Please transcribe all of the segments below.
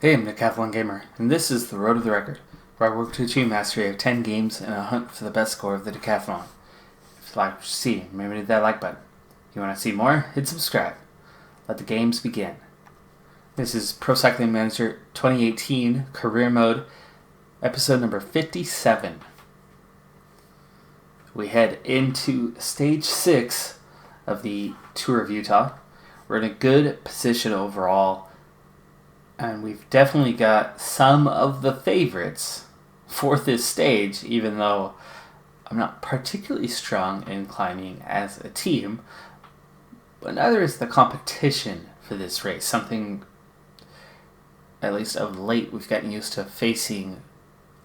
Hey, I'm Decathlon Gamer, and this is the Road to the Record, where I work to achieve mastery of 10 games in a hunt for the best score of the Decathlon. If you like what you see, remember to hit that like button. If you want to see more, hit subscribe. Let the games begin. This is Pro Cycling Manager 2018 Career Mode, episode number 57. We head into Stage 6 of the Tour of Utah. We're in a good position overall, and we've definitely got some of the favorites for this stage, even though I'm not particularly strong in climbing as a team. But neither is the competition for this race. Something, at least of late, we've gotten used to facing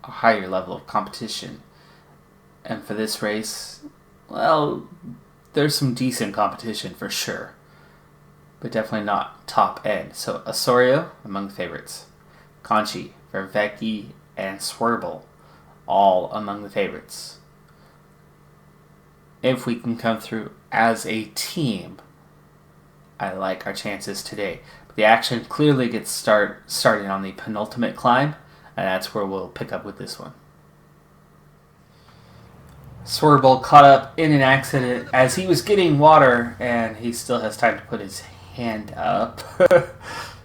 a higher level of competition. And for this race, well, there's some decent competition for sure, but definitely not top end. So Osorio among the favorites. Conchi, Vervecchi, and Swerble all among the favorites. If we can come through as a team, I like our chances today. But the action clearly gets started on the penultimate climb, and that's where we'll pick up with this one. Swerble caught up in an accident as he was getting water, and he still has time to put his hand up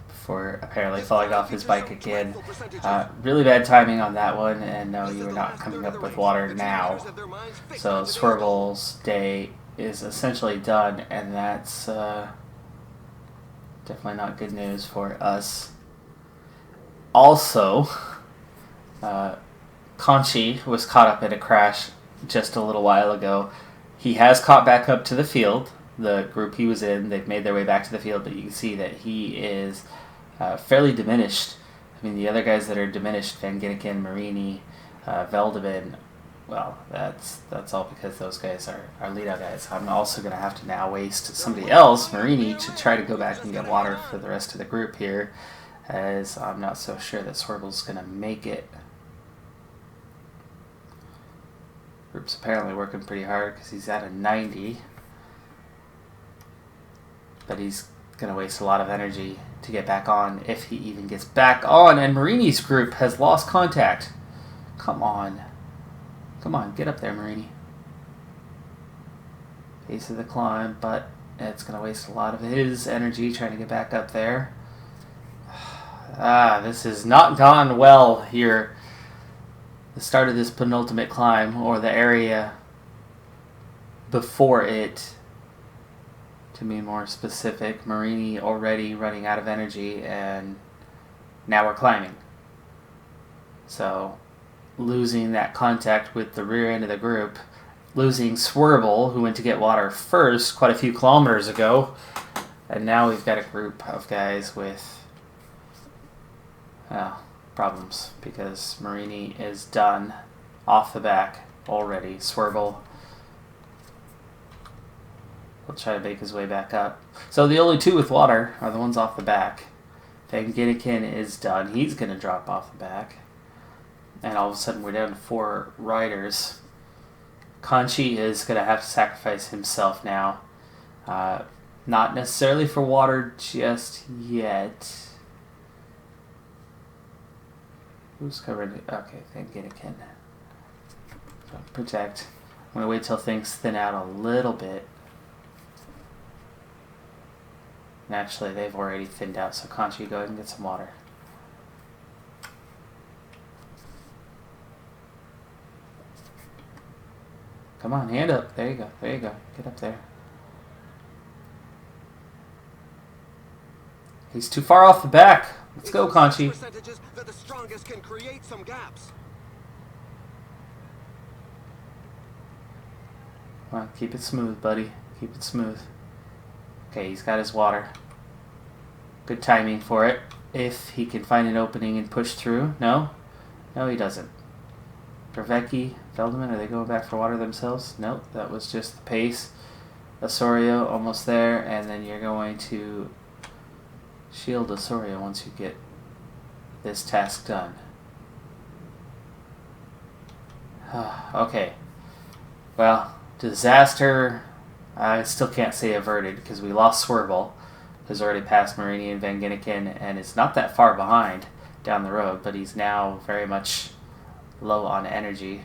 before apparently falling off his bike again. Really bad timing on that one, and no, you are not coming up with water now. So Swerble's day is essentially done, and that's definitely not good news for us. Also, Conchi was caught up in a crash just a little while ago. He has caught back up to the field. The group he was in, they've made their way back to the field, but you can see that he is fairly diminished. I mean, the other guys that are diminished, Van Ginniken, Marini, Veldebin, well, that's all because those guys are lead-out guys. I'm also going to have to now waste somebody else, Marini, to try to go back and get water for the rest of the group here, as I'm not so sure that Swerble's going to make it. Group's apparently working pretty hard because he's at a 90. But he's going to waste a lot of energy to get back on, if he even gets back on. And Marini's group has lost contact. Come on. Come on, get up there, Marini. Pace of the climb, but it's going to waste a lot of his energy trying to get back up there. This has not gone well here. The start of this penultimate climb, or the area before it, to be more specific. Marini already running out of energy, and now we're climbing. So, losing that contact with the rear end of the group, losing Swerble, who went to get water first quite a few kilometers ago, and now we've got a group of guys with problems, because Marini is done off the back already. Swerble will try to make his way back up. So the only two with water are the ones off the back. Van Ginniken is done. He's going to drop off the back. And all of a sudden we're down to 4 riders. Conchi is going to have to sacrifice himself now. Not necessarily for water just yet. Who's covered? Okay, Van Ginniken. So protect. I'm going to wait till things thin out a little bit. And actually, they've already thinned out, so Conchi, go ahead and get some water. Come on, hand up. There you go. There you go. Get up there. He's too far off the back. Let's go, Conchi. Percentages that the strongest can create some gaps. Come on, keep it smooth, buddy. Keep it smooth. Okay, he's got his water. Good timing for it. If he can find an opening and push through. No? No, he doesn't. Vervecchi, Veldebin, are they going back for water themselves? Nope, that was just the pace. Osorio, almost there, and then you're going to shield Osorio once you get this task done. Okay. Well, disaster. I still can't say averted because we lost Swerble, who's already passed Marini and Van Ginniken, and it's not that far behind. down the road, but he's now very much low on energy.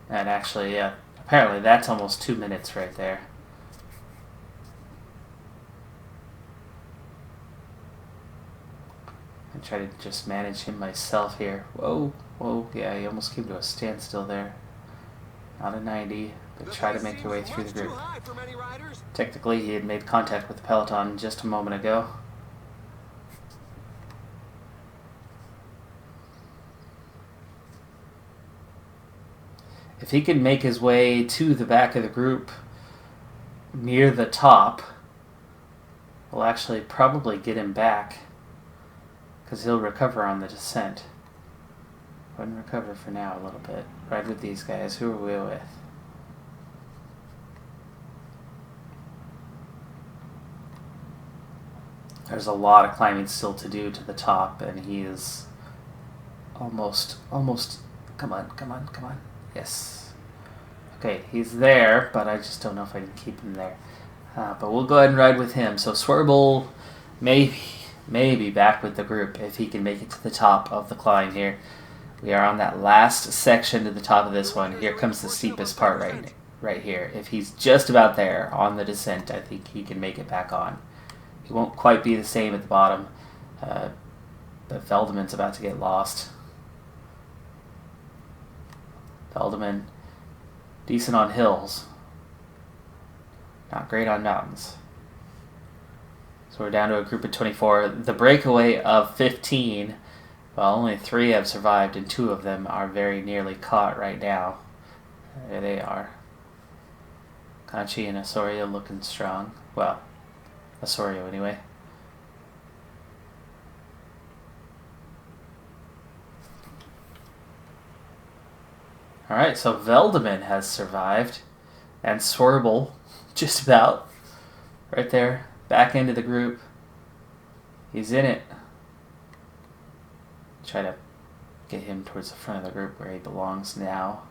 And actually, yeah, apparently that's almost 2 minutes right there. I try to just manage him myself here. Whoa, whoa, yeah, he almost came to a standstill there. Not a 90, but try to make your way through the group. Technically, he had made contact with the peloton just a moment ago. If he can make his way to the back of the group near the top, we'll actually probably get him back because he'll recover on the descent. Go ahead and recover for now a little bit. Ride with these guys. Who are we with? There's a lot of climbing still to do to the top, and he is almost, come on. Yes. Okay, he's there, but I just don't know if I can keep him there. But we'll go ahead and ride with him. So Swerble may be back with the group if he can make it to the top of the climb here. We are on that last section to the top of this one. Here comes the steepest part right here. If he's just about there on the descent, I think he can make it back on. He won't quite be the same at the bottom, but Veldman's about to get lost. Veldman, decent on hills, not great on mountains. So we're down to a group of 24. The breakaway of 15, well, only 3 have survived, and 2 of them are very nearly caught right now. There they are. Conchi and Osorio looking strong. Well, Osorio anyway. Alright, so Veldman has survived, and Swerble, just about, right there, back into the group. He's in it. Try to get him towards the front of the group where he belongs now,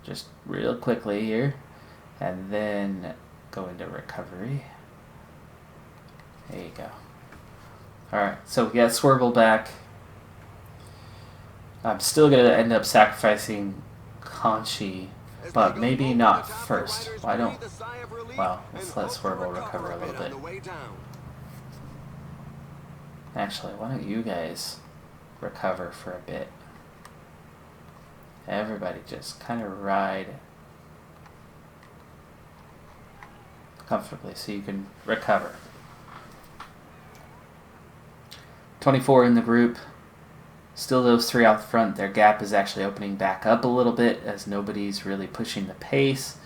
just real quickly here, and then go into recovery. There you go. Alright, so we got Swerble back. I'm still going to end up sacrificing Conchi, but maybe not first. Why don't... Well, let's let Swerble recover a little bit. Actually, why don't you guys recover for a bit? Everybody just kind of ride comfortably so you can recover. 24 in the group. Still those 3 out front. Their gap is actually opening back up a little bit as nobody's really pushing the pace.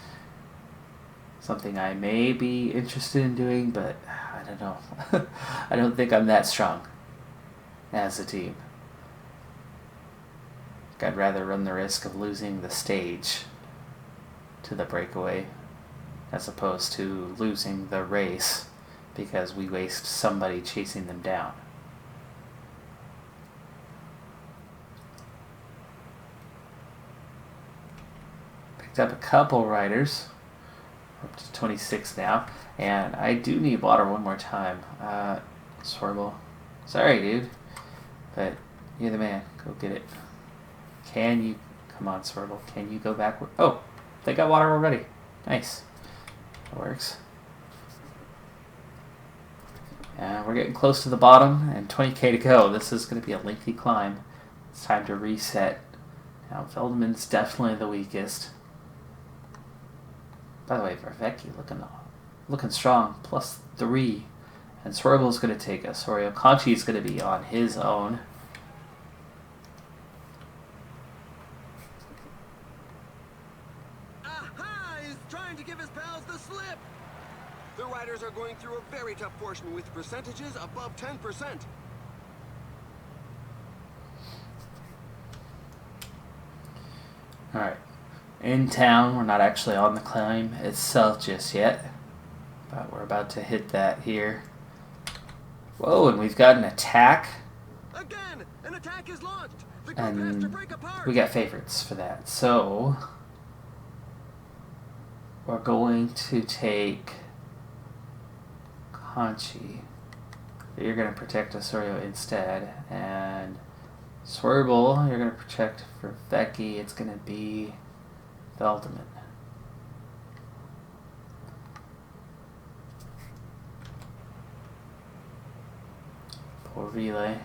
Something I may be interested in doing, but I don't know. I don't think I'm that strong as a team. I'd rather run the risk of losing the stage to the breakaway as opposed to losing the race because we waste somebody chasing them down. Up a couple riders. We're up to 26 now, and I do need water one more time. Swerble, sorry dude, but you're the man. Go get it. Can you come on, Swerble? Can you go backward? Oh, they got water already. Nice. That works. And we're getting close to the bottom, and 20k to go. This is going to be a lengthy climb. It's time to reset. Now Veldman's definitely the weakest. By the way, Vervecchi looking strong, +3. And Swerable's going to take us. Osorio Conchi is going to be on his own. Aha! He's trying to give his pals the slip. The riders are going through a very tough portion with percentages above 10%. All right. In town, we're not actually on the climb itself just yet, but we're about to hit that here. Whoa, and we've got an attack. Again, an attack is launched. The group has to break apart. We got favorites for that. So we're going to take Conchi. You're going to protect Osorio instead. And Swerble, you're going to protect for Becky. It's going to be Veldeman. Pull relay.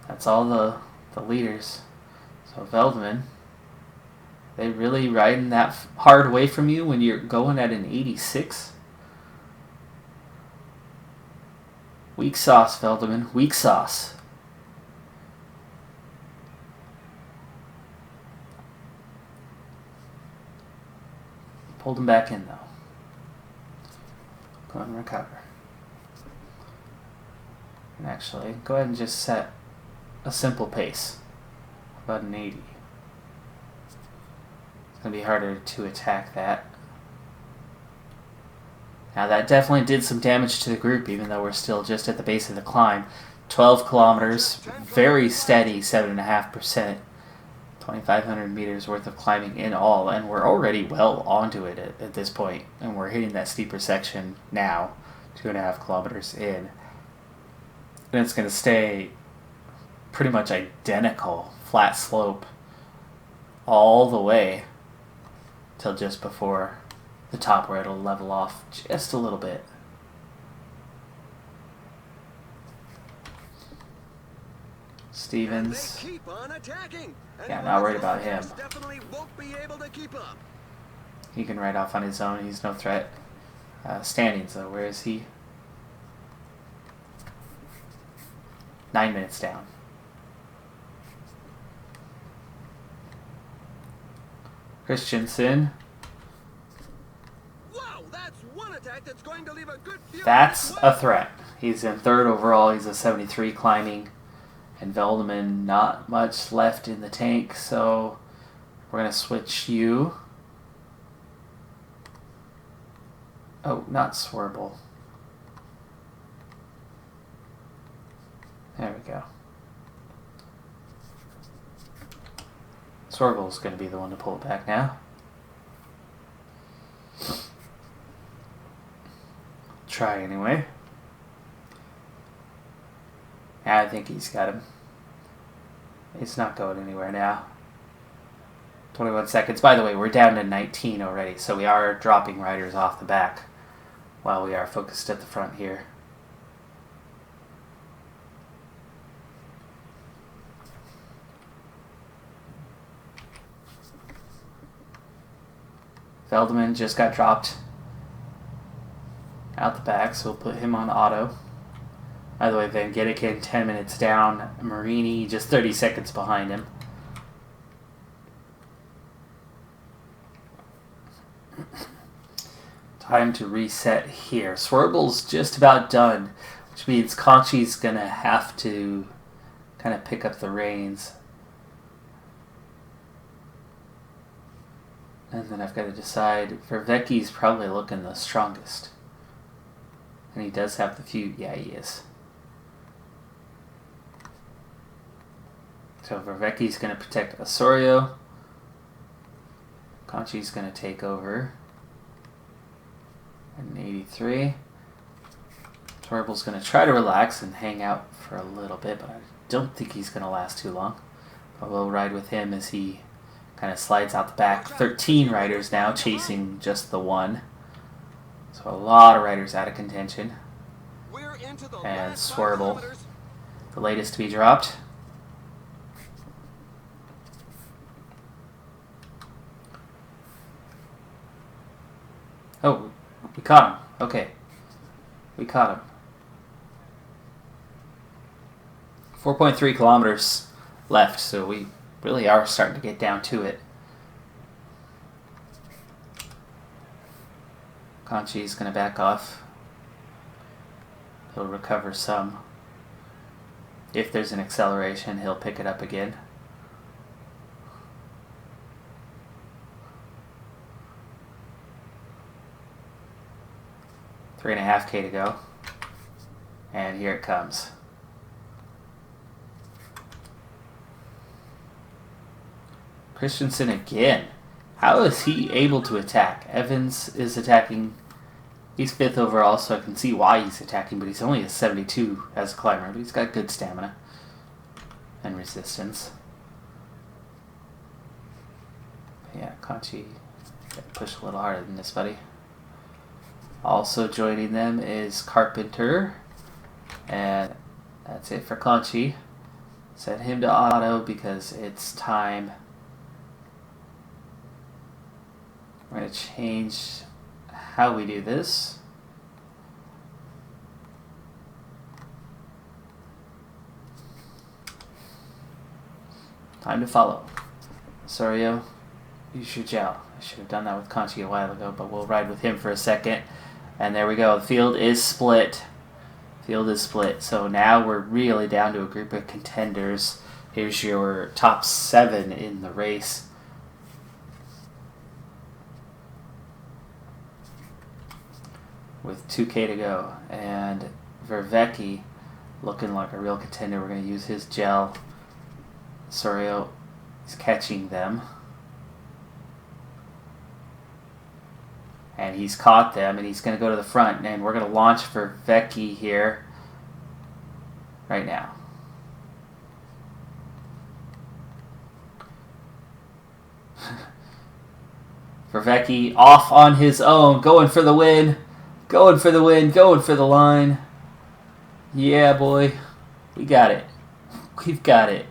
That's all the leaders. So Veldeman, they really riding that hard away from you when you're going at an 86? Weak sauce, Veldeman. Weak sauce. Pulled him back in, though. Go ahead and recover. And actually, go ahead and just set a simple pace. About an 80. It's going to be harder to attack that. Now that definitely did some damage to the group, even though we're still just at the base of the climb. 12 kilometers, very steady, 7.5%. 2,500 meters worth of climbing in all, and we're already well onto it at this point, and we're hitting that steeper section now, 2.5 kilometers in. And it's going to stay pretty much identical, flat slope, all the way till just before the top where it'll level off just a little bit. Stevens. Yeah, not worried about him. He can ride off on his own. He's no threat. Standings, though. Where is he? 9 minutes down. Christensen. Wow, that's one attack that's going to leave a good few. That's a threat. He's in third overall. He's a 73 climbing. And Veldeman, not much left in the tank, so we're going to switch you. Oh, not Swerble. There we go. Swervle's going to be the one to pull it back now. Try anyway. I think he's got him. He's not going anywhere now. 21 seconds. By the way, we're down to 19 already, so we are dropping riders off the back while we are focused at the front here. Veldeman just got dropped out the back, so we'll put him on auto. By the way, Van Gitteken 10 minutes down. Marini just 30 seconds behind him. Time to reset here. Swerble's just about done, which means Conchi's going to have to kind of pick up the reins. And then I've got to decide. Vervecchi's probably looking the strongest. And he does have the few. Yeah, he is. So Vervecchi's going to protect Osorio. Conchi's going to take over. And 83. Torbel's going to try to relax and hang out for a little bit, but I don't think he's going to last too long. But we'll ride with him as he kind of slides out the back. 13 riders now chasing just the one. So a lot of riders out of contention. And Swerble, the latest to be dropped. Oh, we caught him. Okay. We caught him. 4.3 kilometers left, so we really are starting to get down to it. Conchi's going to back off. He'll recover some. If there's an acceleration, he'll pick it up again. Three and a half K to go. And here it comes. Christensen again. How is he able to attack? Evans is attacking. He's 5th overall, so I can see why he's attacking, but he's only a 72 as a climber. But he's got good stamina and resistance. Yeah, Conchi, push a little harder than this, buddy. Also joining them is Carpenter. And that's it for Conchi. Set him to auto because it's time. We're going to change how we do this. Time to follow. Osorio, use your gel. I should have done that with Conchi a while ago, but we'll ride with him for a second. And there we go. The field is split. Field is split. So now we're really down to a group of contenders. Here's your top 7 in the race. With 2K to go. And Vervecchi looking like a real contender. We're going to use his gel. Osorio is catching them. And he's caught them, and he's going to go to the front. And we're going to launch for Vecchi here right now. For Vecchi, off on his own, going for the win. Going for the win, going for the line. Yeah, boy. We got it. We've got it.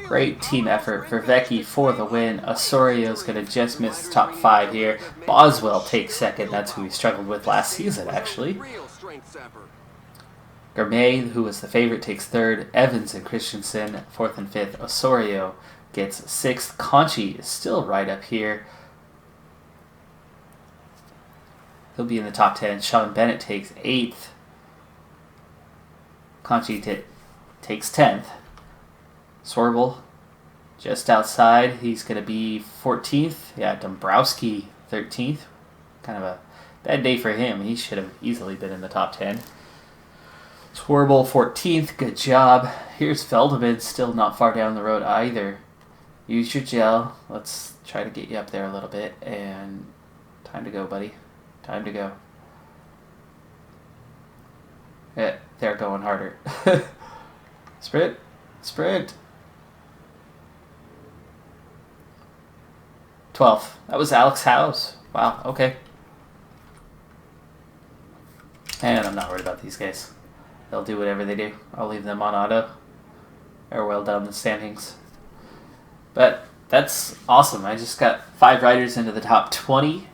Great team effort for Vecchi for the win. Osorio's going to just miss the top 5 here. Boswell takes 2nd. That's who we struggled with last season, actually. Gourmet, who was the favorite, takes 3rd. Evans and Christensen, 4th and 5th. Osorio gets 6th. Conchi is still right up here. He'll be in the top 10. Sean Bennett takes 8th. Conchi takes 10th. Swerble, just outside. He's going to be 14th. Yeah, Dombrowski, 13th. Kind of a bad day for him. He should have easily been in the top 10. Swerble, 14th. Good job. Here's Feldman, still not far down the road either. Use your gel. Let's try to get you up there a little bit. And time to go, buddy. Time to go. Yeah, they're going harder. Sprint. Sprint. 12th. That was Alex Howes. Wow, okay. And I'm not worried about these guys. They'll do whatever they do. I'll leave them on auto. They're well down the standings. But that's awesome. I just got 5 riders into the top 20,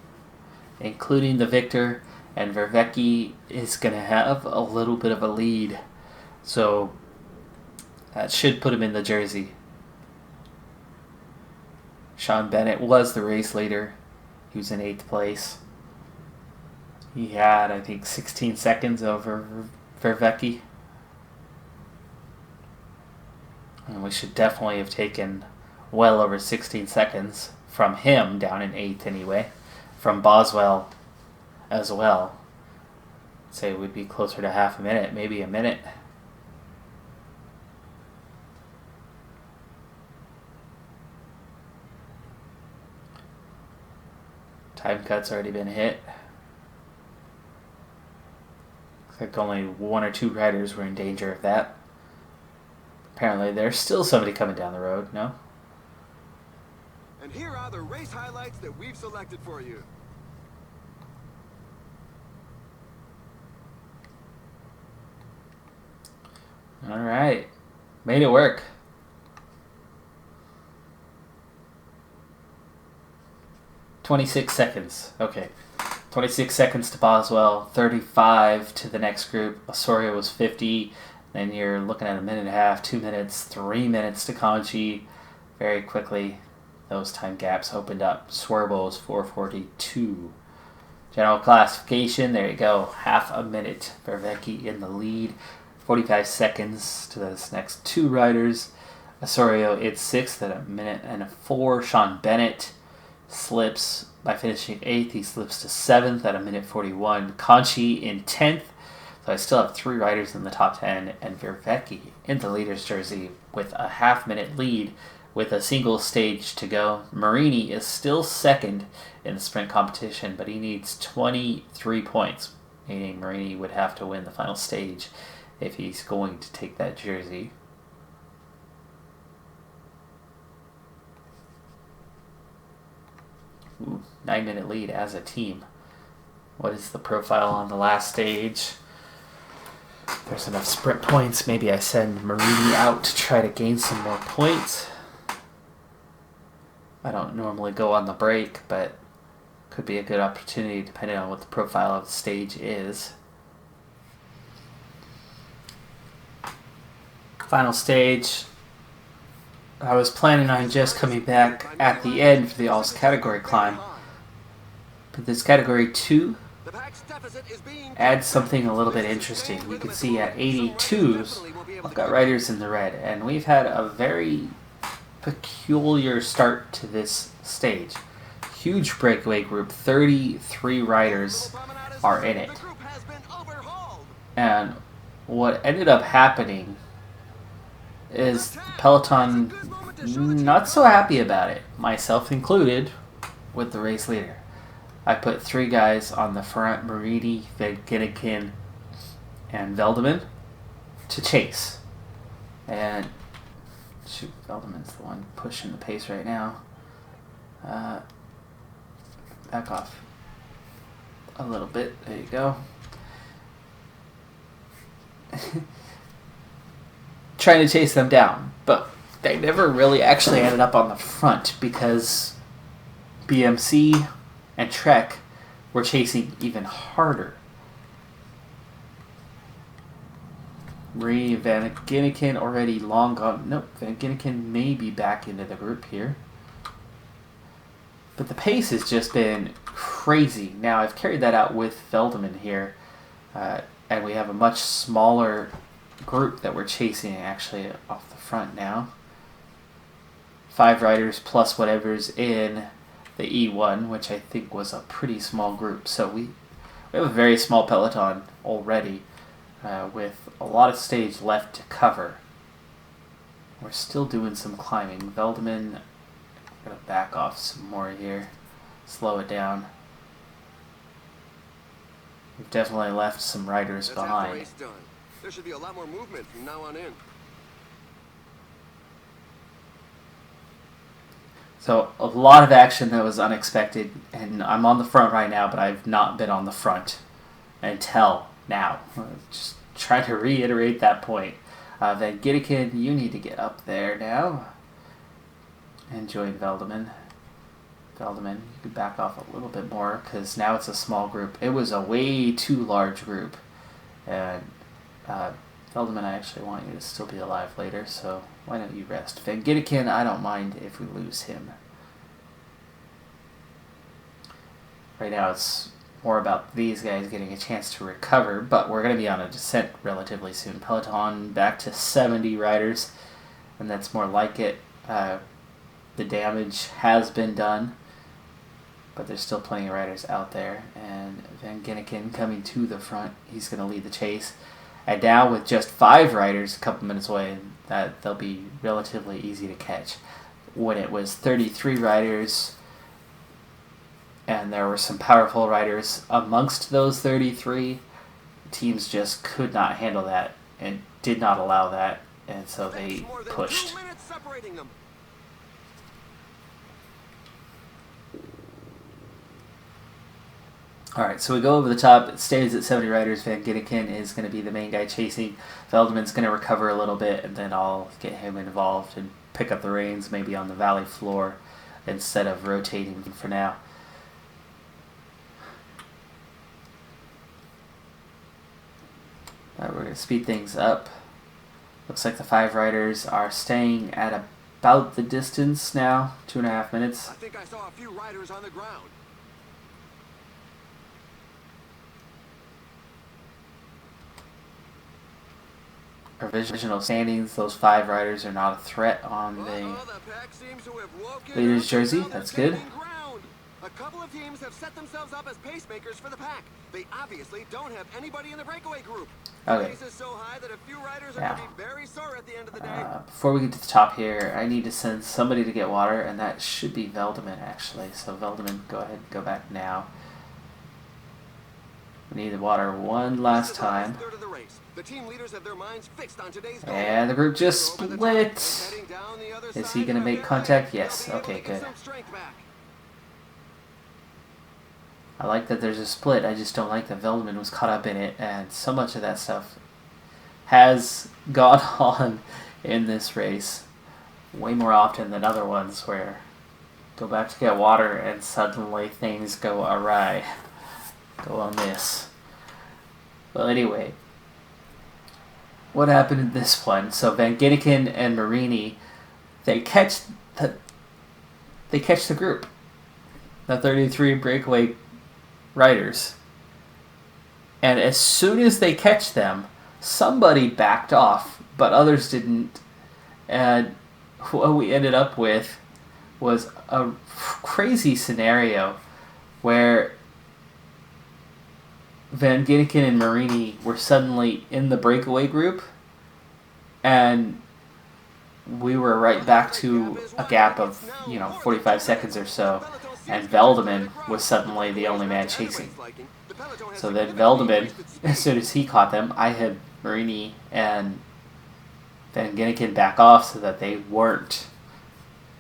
including the victor. And Vervecchi is going to have a little bit of a lead. So that should put him in the jersey. Sean Bennett was the race leader. He was in 8th place. He had, I think, 16 seconds over Vervecchi. And we should definitely have taken well over 16 seconds from him down in 8th anyway. From Boswell as well. I'd say it would be closer to half a minute, maybe a minute. Time cut's already been hit. Looks like only 1 or 2 riders were in danger of that. Apparently there's still somebody coming down the road, no? And here are the race highlights that we've selected for you. Alright. Made it work. 26 seconds. Okay. 26 seconds to Boswell, 35 to the next group. Osorio was 50. Then you're looking at a minute and a half, 2 minutes, 3 minutes to Conchi. Very quickly, those time gaps opened up. Swerble was 4:42. General classification, there you go. Half a minute. Vervecchi in the lead. 45 seconds to those next 2 riders. Osorio is 6th at a minute and a 4. Sean Bennett slips by finishing 8th. He slips to 7th at a minute 41. Conchi in 10th. So I still have 3 riders in the top 10. And Vervecchi in the leader's jersey with a half-minute lead with a single stage to go. Marini is still second in the sprint competition, but he needs 23 points, meaning Marini would have to win the final stage if he's going to take that jersey. Ooh, 9-minute lead as a team. What is the profile on the last stage? There's enough sprint points. Maybe I send Marini out to try to gain some more points. I don't normally go on the break, but could be a good opportunity depending on what the profile of the stage is. Final stage. I was planning on just coming back at the end for the Alls category climb. But this category 2 adds something a little bit interesting. You can see at 82s, I've got riders in the red, and we've had a very peculiar start to this stage. Huge breakaway group, 33 riders are in it. And what ended up happening is Peloton not so happy about it, myself included, with the race leader. I put 3 guys on the front, Marini, Van Ginniken, and Veldeman, to chase. And, shoot, Veldeman's the one pushing the pace right now. Back off a little bit, there you go. Trying to chase them down, but they never really actually ended up on the front because BMC and Trek were chasing even harder. Van Ginniken already long gone. Nope, Van Ginniken may be back into the group here. But the pace has just been crazy. Now, I've carried that out with Veldeman here, and we have a much smaller group that we're chasing actually off the front now. 5 riders plus whatever's in the E1, which I think was a pretty small group. So we have a very small peloton already, with a lot of stage left to cover. We're still doing some climbing. Veldeman, I'm going to back off some more here, slow it down. We've definitely left some riders behind. There should be a lot more movement from now on in. So a lot of action that was unexpected, and I'm on the front right now, but I've not been on the front until now. Just trying to reiterate that point. Van Ginniken, you need to get up there now and join Veldeman. Veldeman, you could back off a little bit more because now it's a small group. It was a way too large group, and Veldeman, I actually want you to still be alive later, so why don't you rest? Van Ginniken, I don't mind if we lose him. Right now it's more about these guys getting a chance to recover, but we're going to be on a descent relatively soon. Peloton back to 70 riders, and that's more like it. The damage has been done, but there's still plenty of riders out there, and Van Ginniken coming to the front. He's going to lead the chase. And now with just 5 riders a couple minutes away, that they'll be relatively easy to catch. When it was 33 riders, and there were some powerful riders amongst those 33, teams just could not handle that and did not allow that, and so they pushed. Alright, so we go over the top. It stays at 70 riders. Van Ginniken is going to be the main guy chasing. Veldeman's going to recover a little bit, and then I'll get him involved and pick up the reins maybe on the valley floor instead of rotating for now. Alright, we're going to speed things up. Looks like the 5 riders are staying at about the distance now, 2.5 minutes. I think I saw a few riders on the ground. Provisional standings, those 5 riders are not a threat on the leader's jersey. That's good. A couple of teams have set themselves up as pacemakers for the pack. They obviously don't have anybody in the breakaway group. Okay. The pace is so high that a few riders are going to be very sore at the end of the day. Before we get to the top here, I need to send somebody to get water, and that should be Veldeman, actually. So Veldeman, go ahead and go back now. We need the water one last time. The team leaders have their minds fixed on today's goal. And the group just split. Is he going to make contact? Yes. Okay, good. I like that there's a split. I just don't like that Veldeman was caught up in it, and so much of that stuff has gone on in this race way more often than other ones where go back to get water and suddenly things go awry. Go amiss. Well, anyway, what happened in this one? So Van Ginneken and Marini, they catch the group, the 33 breakaway riders, and as soon as they catch them, somebody backed off, but others didn't, and what we ended up with was a crazy scenario where Van Ginneken and Marini were suddenly in the breakaway group, and we were right back to a gap of 45 seconds or so, and Veldeman was suddenly the only man chasing. So then Veldeman, as soon as he caught them, I had Marini and Van Ginneken back off so that they weren't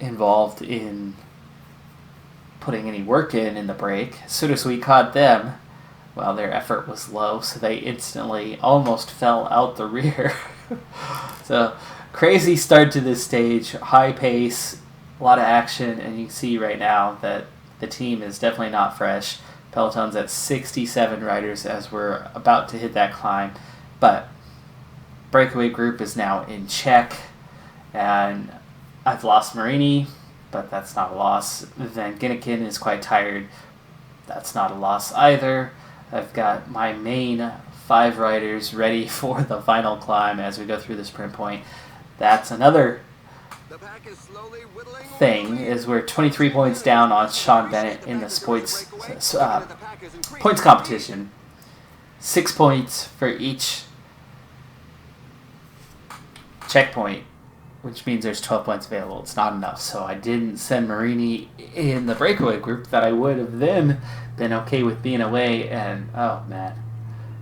involved in putting any work in the break. As soon as we caught them, well, their effort was low, so they instantly almost fell out the rear. So, crazy start to this stage, high pace, a lot of action, and you can see right now that the team is definitely not fresh. Peloton's at 67 riders as we're about to hit that climb, but breakaway group is now in check, and I've lost Marini, but that's not a loss. Van Ginneken is quite tired. That's not a loss either. I've got my main 5 riders ready for the final climb as we go through the sprint point. That's another thing, is we're 23 points down on Sean Bennett in this points competition. 6 points for each checkpoint, which means there's 12 points available. It's not enough, so I didn't send Marini in the breakaway group that I would have then been okay with being away, and oh man,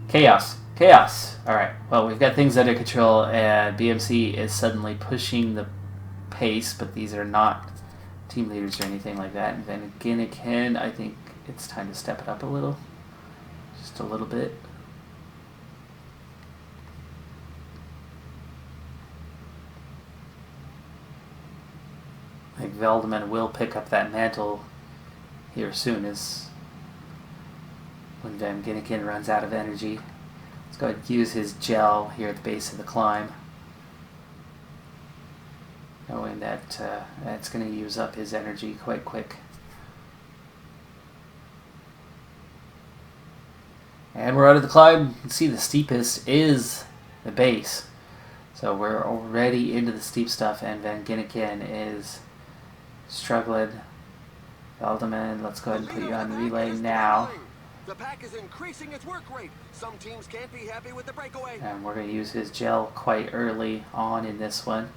chaos. Alright, well, we've got things under control, and BMC is suddenly pushing the pace, but these are not team leaders or anything like that. And Van Ginneken, I think it's time to step it up a little, just a little bit. I think Veldeman will pick up that mantle here soon, as when Van Ginneken runs out of energy. Let's go ahead and use his gel here at the base of the climb, knowing that it's going to use up his energy quite quick. And we're out of the climb. You can see the steepest is the base. So we're already into the steep stuff, and Van Ginneken is struggling. Veldeman, let's go ahead and put you on relay now. The pack is increasing its work rate. Some teams can't be happy with the breakaway. And we're going to use his gel quite early on in this one.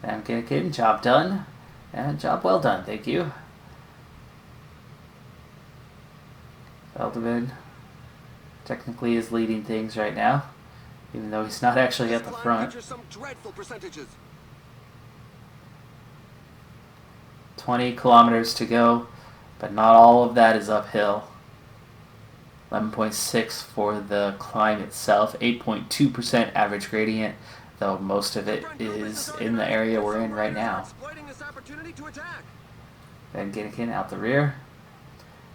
Van Ginneken, job done. And job well done, thank you. Veldeman technically is leading things right now, even though he's not actually at the front. Some dreadful percentages. 20 kilometers to go, but not all of that is uphill. 11.6 for the climb itself, 8.2% average gradient, though most of it is in the area we're in right now. Van Ginneken out the rear.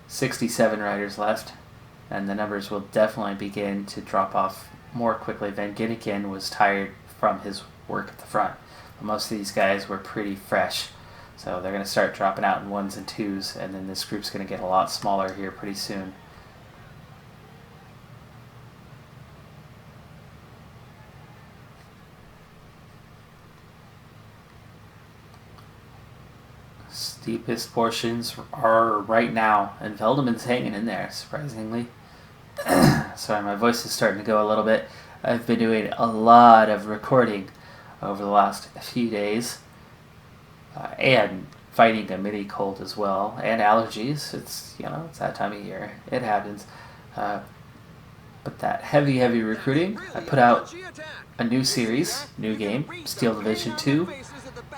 67 riders left, and the numbers will definitely begin to drop off more quickly. Van Ginneken was tired from his work at the front, but most of these guys were pretty fresh, so they're going to start dropping out in 1s and 2s, and then this group's going to get a lot smaller here pretty soon. Steepest portions are right now, and Veldeman's hanging in there, surprisingly. Sorry, my voice is starting to go a little bit. I've been doing a lot of recording over the last few days, and fighting a mini cold as well, and allergies. It's that time of year. It happens. But that heavy recruiting, I put out a new series, new game, Steel Division 2,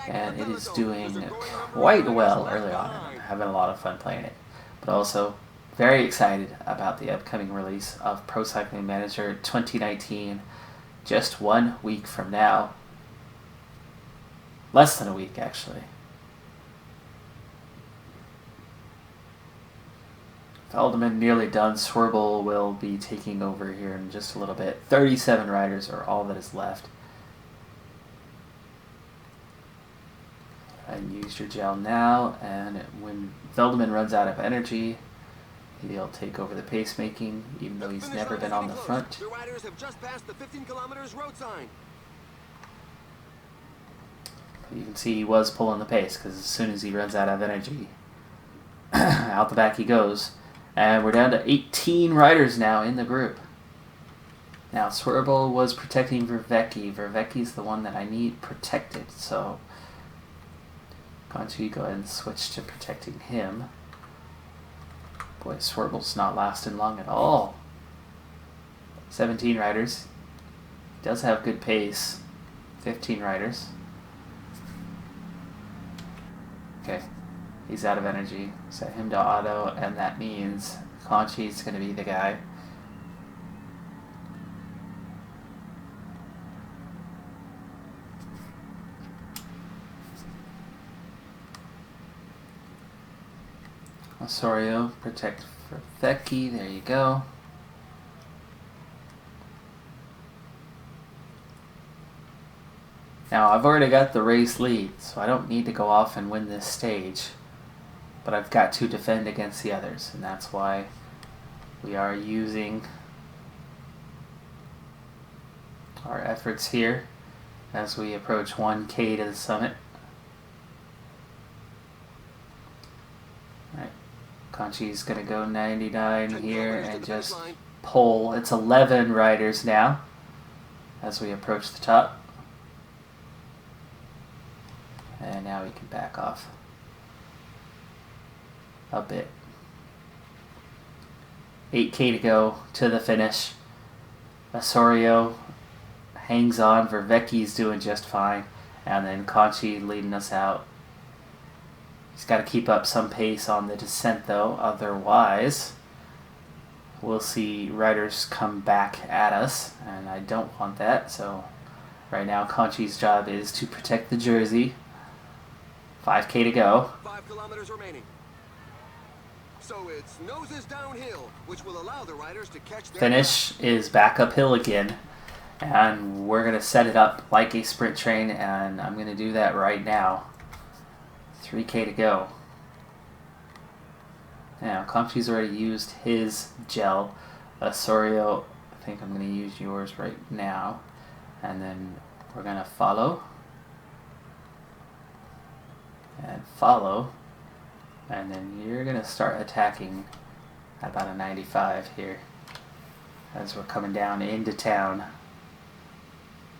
and it is doing quite well early on. I'm having a lot of fun playing it, but also very excited about the upcoming release of Pro Cycling Manager 2019, just 1 week from now. Less than a week, actually. Veldeman nearly done. Swerble will be taking over here in just a little bit. 37 riders are all that is left. And use your gel now, and when Veldeman runs out of energy, he'll take over the pacemaking, even though he's never been on the front. The riders have just passed the 15 kilometers road sign. You can see he was pulling the pace, because as soon as he runs out of energy, out the back he goes. And we're down to 18 riders now in the group. Now, Swerble was protecting Vervecchi. Vervecchi's the one that I need protected, so Conchi, go ahead and switch to protecting him. Boy, Swerble's not lasting long at all. 17 riders. Does have good pace. 15 riders. Okay. He's out of energy. Set him to auto, and that means Conchi's going to be the guy. Osorio, protect for Vecchi. There you go. Now, I've already got the race lead, so I don't need to go off and win this stage. But I've got to defend against the others, and that's why we are using our efforts here as we approach 1K to the summit. Alright, Conchi's going to go 99 here and just pull. It's 11 riders now as we approach the top. And now we can back off a bit. 8K to go to the finish. Osorio hangs on. Vervecchi's doing just fine. And then Conchi leading us out. He's got to keep up some pace on the descent though, otherwise we'll see riders come back at us, and I don't want that. So right now Conchi's job is to protect the jersey. 5K to go. 5 kilometers remaining. So it's noses downhill, which will allow the riders to catch their finish is back uphill again, and we're going to set it up like a sprint train, and I'm going to do that right now. 3K to go. Now, Conchi's already used his gel. Osorio, I think I'm going to use yours right now, and then we're going to follow. And follow, and then you're going to start attacking at about a 95 here as we're coming down into town.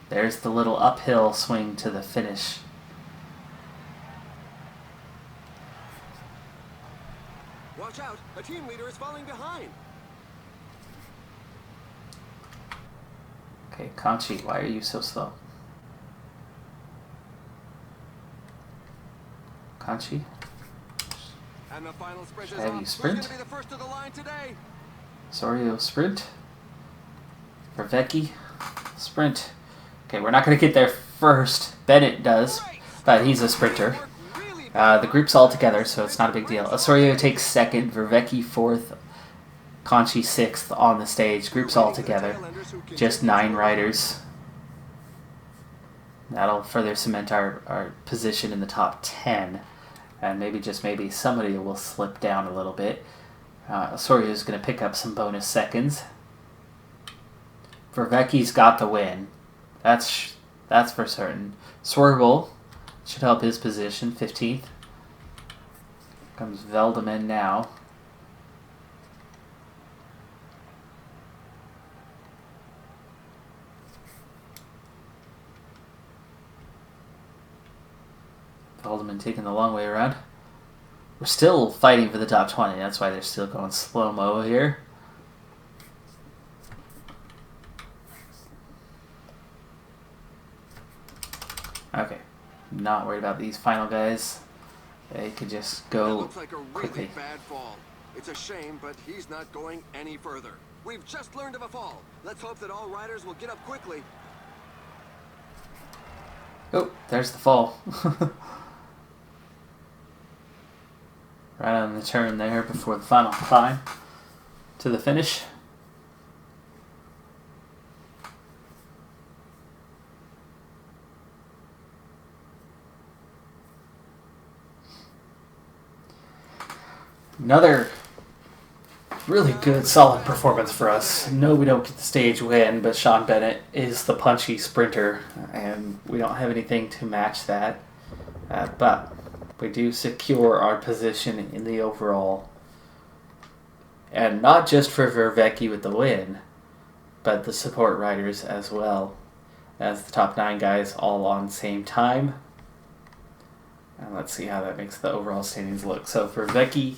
There's the little uphill swing to the finish. Watch out, a team leader is falling behind. Okay, Conchi, why are you so slow? Conchi? And the final sprint is Have on. you sprint? Who's going to be the first of the line today? Osorio, sprint. Vervecchi, sprint. Okay, we're not going to get there first. Bennett does, but he's a sprinter. The group's all together, so it's not a big deal. Osorio takes second, Vervecchi fourth, Conchi sixth on the stage. Group's all together. Just 9 riders. That'll further cement our position in the top 10. And maybe somebody will slip down a little bit. Osorio's going to pick up some bonus seconds. Vervecchi's got the win. That's for certain. Swerble should help his position, 15th. Comes Veldeman now. Veldeman taking the long way around. We're still fighting for the top 20. That's why they're still going slow-mo here. Okay. Not worried about these final guys. They could just go That looks like a really quickly. bad fall. It's a shame, but he's not going any further. We've just learned of a fall. Let's hope that all riders will get up quickly. Oh, there's the fall. Right on the turn there before the final climb to the finish. Another really good, solid performance for us. No, we don't get the stage win, but Sean Bennett is the punchy sprinter, and we don't have anything to match that. But we do secure our position in the overall. And not just for Vervecchi with the win, but the support riders as well, as the top 9 guys all on the same time. And let's see how that makes the overall standings look. So Vervecchi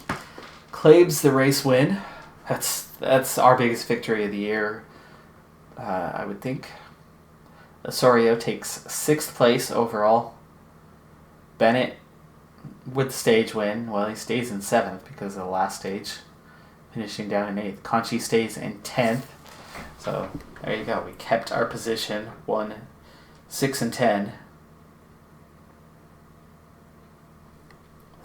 claims the race win. That's our biggest victory of the year, I would think. Osorio takes 6th place overall. Bennett with the stage win. Well, he stays in 7th because of the last stage, finishing down in 8th. Conchi stays in 10th. So there you go. We kept our position. 1, 6, and 10.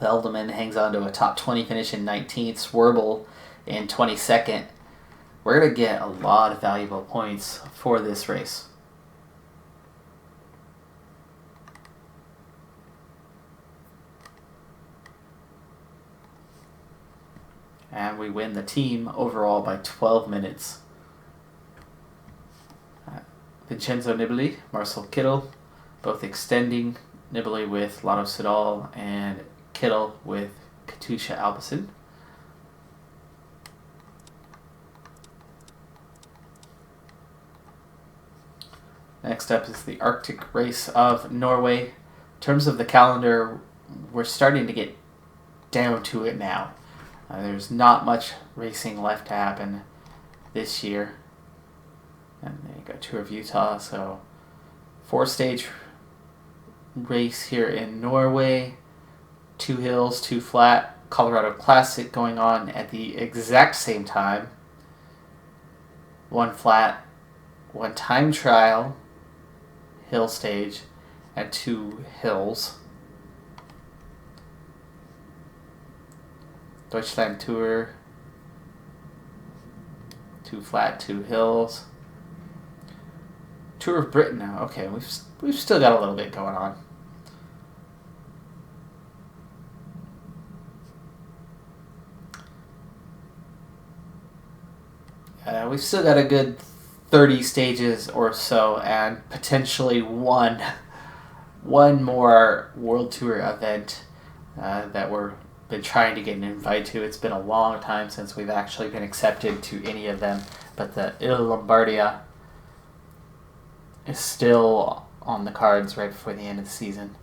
Veldeman hangs on to a top 20 finish in 19th. Swerble in 22nd. We're going to get a lot of valuable points for this race. And we win the team overall by 12 minutes. Vincenzo Nibali, Marcel Kittel, both extending. Nibali with Lotto Soudal and Kittel with Katusha Alpecin. Next up is the Arctic Race of Norway. In terms of the calendar, we're starting to get down to it now. There's not much racing left to happen this year. And there you go, Tour of Utah. So 4-stage race here in Norway. 2 hills, 2 flat. Colorado Classic going on at the exact same time. 1 flat, 1 time trial, hill stage, and 2 hills. Deutschland Tour, 2 flat, 2 hills. Tour of Britain now. Okay, we've still got a little bit going on. We've still got a good 30 stages or so, and potentially one more World Tour event that we're been trying to get an invite to. It's been a long time since we've actually been accepted to any of them, but the Il Lombardia is still on the cards right before the end of the season.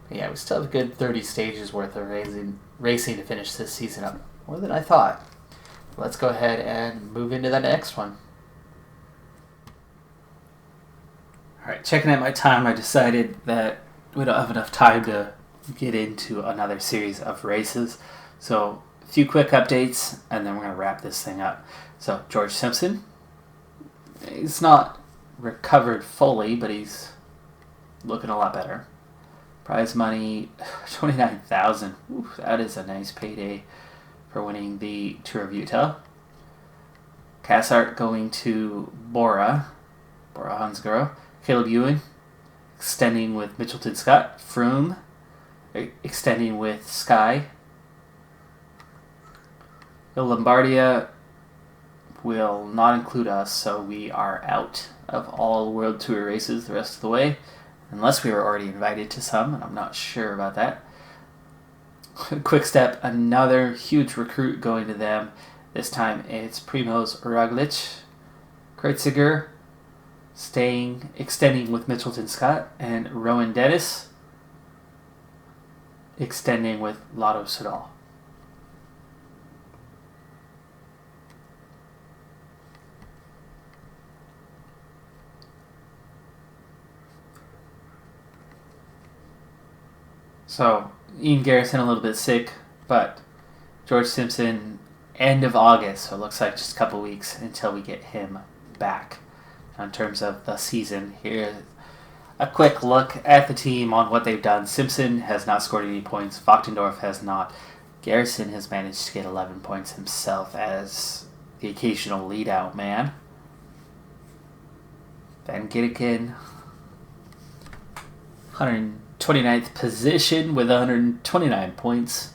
But yeah, we still have a good 30 stages worth of racing to finish this season up. More than I thought. Let's go ahead and move into the next one. Alright, checking out my time, I decided that we don't have enough time to get into another series of races. So, a few quick updates, and then we're going to wrap this thing up. So, George Simpson, he's not recovered fully, but he's looking a lot better. Prize money, $29,000. That is a nice payday for winning the Tour of Utah. Cassart going to Bora Hansgrohe. Caleb Ewan extending with Mitchelton Scott. Froome extending with Sky. The Lombardia will not include us, so we are out of all World Tour races the rest of the way, unless we were already invited to some, and I'm not sure about that. Quick Step, another huge recruit going to them. This time it's Primoz Roglic. Kreuziger extending with Mitchelton Scott, and Rowan Dennis extending with Lotto Soudal. So, Ian Garrison a little bit sick, but George Simpson, end of August, so it looks like just a couple weeks until we get him back. In terms of the season, here's a quick look at the team on what they've done. Simpson has not scored any points. Wachtendorf has not. Garrison has managed to get 11 points himself as the occasional lead-out man. Van Gitteken, 129th position with 129 points.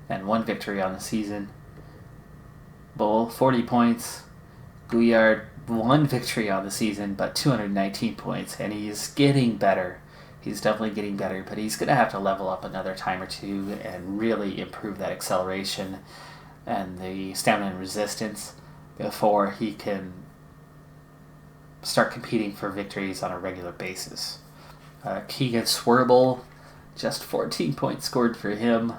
And 1 victory on the season. Bull, 40 points. Gouillard, 1 victory on the season, but 219 points. And he's getting better. He's definitely getting better, but he's going to have to level up another time or two and really improve that acceleration and the stamina and resistance before he can start competing for victories on a regular basis. Keegan Swerble, just 14 points scored for him.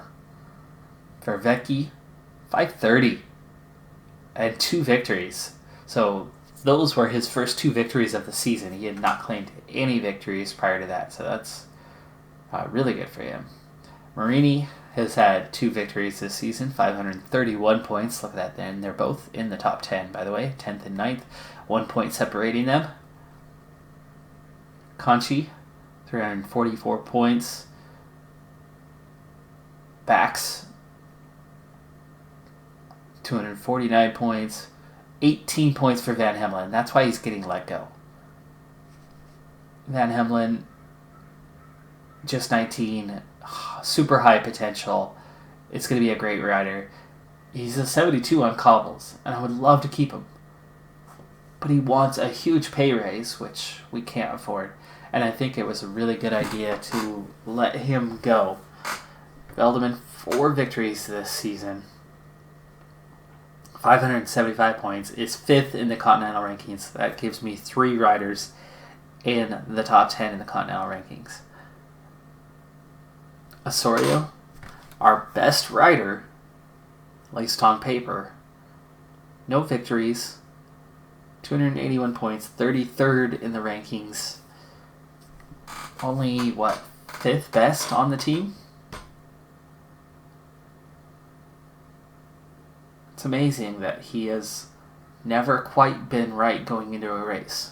Vervecki, 530 and 2 victories. So those were his first 2 victories of the season. He had not claimed any victories prior to that, so that's really good for him. Marini has had 2 victories this season, 531 points. Look at that then. They're both in the top 10, by the way, 10th and 9th. 1 point separating them. Conchi, 344 points. Bax, 249 points. 18 points for Van Hemelen. That's why he's getting let go. Van Hemelen, just 19, super high potential. It's going to be a great rider. He's a 72 on cobbles, and I would love to keep him. But he wants a huge pay raise, which we can't afford. And I think it was a really good idea to let him go. Veldeman, 4 victories this season. 575 points, is 5th in the Continental rankings. That gives me 3 riders in the top 10 in the Continental rankings. Osorio, our best rider, at least on paper, no victories, 281 points, 33rd in the rankings. Only, 5th best on the team? It's amazing that he has never quite been right going into a race.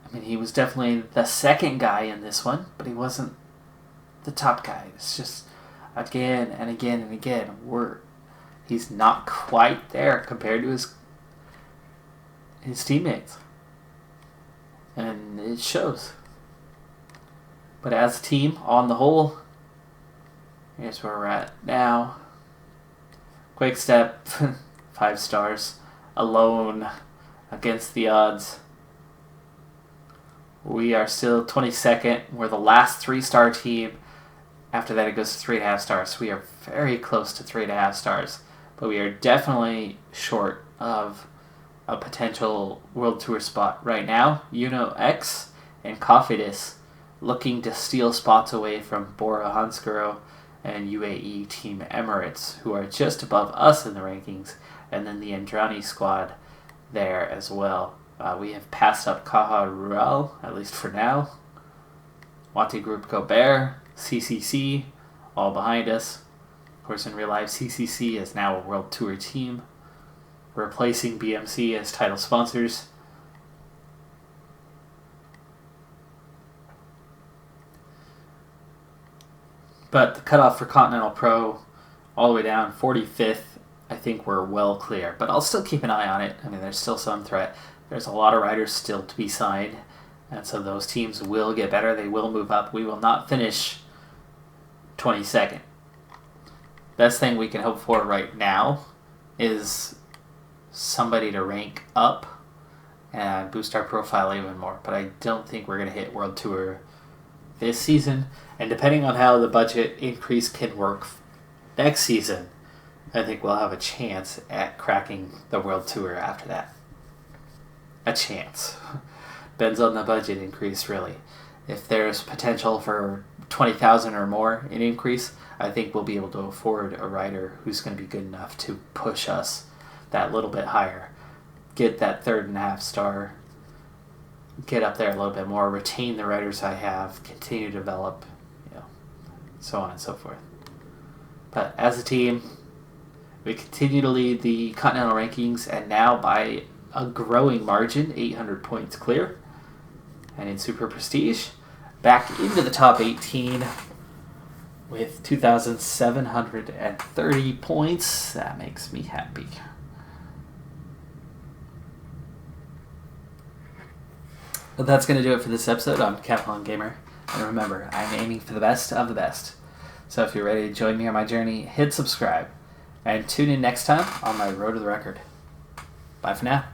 I mean, he was definitely the second guy in this one, but he wasn't the top guy. It's just again and again and again, he's not quite there compared to his teammates. And it shows. But as a team, on the whole, here's where we're at now. Quick Step, 5 stars, alone against the odds. We are still 22nd. We're the last 3-star team. After that, it goes to 3.5 stars. We are very close to 3.5 stars, but we are definitely short of a potential World Tour spot right now. Uno X and Cofidis looking to steal spots away from Bora Hansgrohe and UAE Team Emirates, who are just above us in the rankings, and then the Andrani squad there as well. We have passed up Caja Rural, at least for now. Wanty Group Gobert, CCC, all behind us. Of course, in real life, CCC is now a World Tour team, replacing BMC as title sponsors. But the cutoff for Continental Pro, all the way down, 45th, I think we're well clear. But I'll still keep an eye on it. I mean, there's still some threat. There's a lot of riders still to be signed. And so those teams will get better. They will move up. We will not finish 22nd. Best thing we can hope for right now is somebody to rank up and boost our profile even more. But I don't think we're going to hit World Tour this season, and depending on how the budget increase can work next season, I think we'll have a chance at cracking the World Tour after that. A chance. Depends on the budget increase, really. If there's potential for 20,000 or more in increase, I think we'll be able to afford a rider who's going to be good enough to push us that little bit higher. Get that 3.5 star, get up there a little bit more, retain the riders I have, continue to develop, so on and so forth. But as a team, we continue to lead the Continental rankings, and now by a growing margin, 800 points clear. And in Super Prestige, back into the top 18 with 2,730 points. That makes me happy. But that's going to do it for this episode. I'm Decathlon Gamer. And remember, I'm aiming for the best of the best. So if you're ready to join me on my journey, hit subscribe. And tune in next time on my Road to the Record. Bye for now.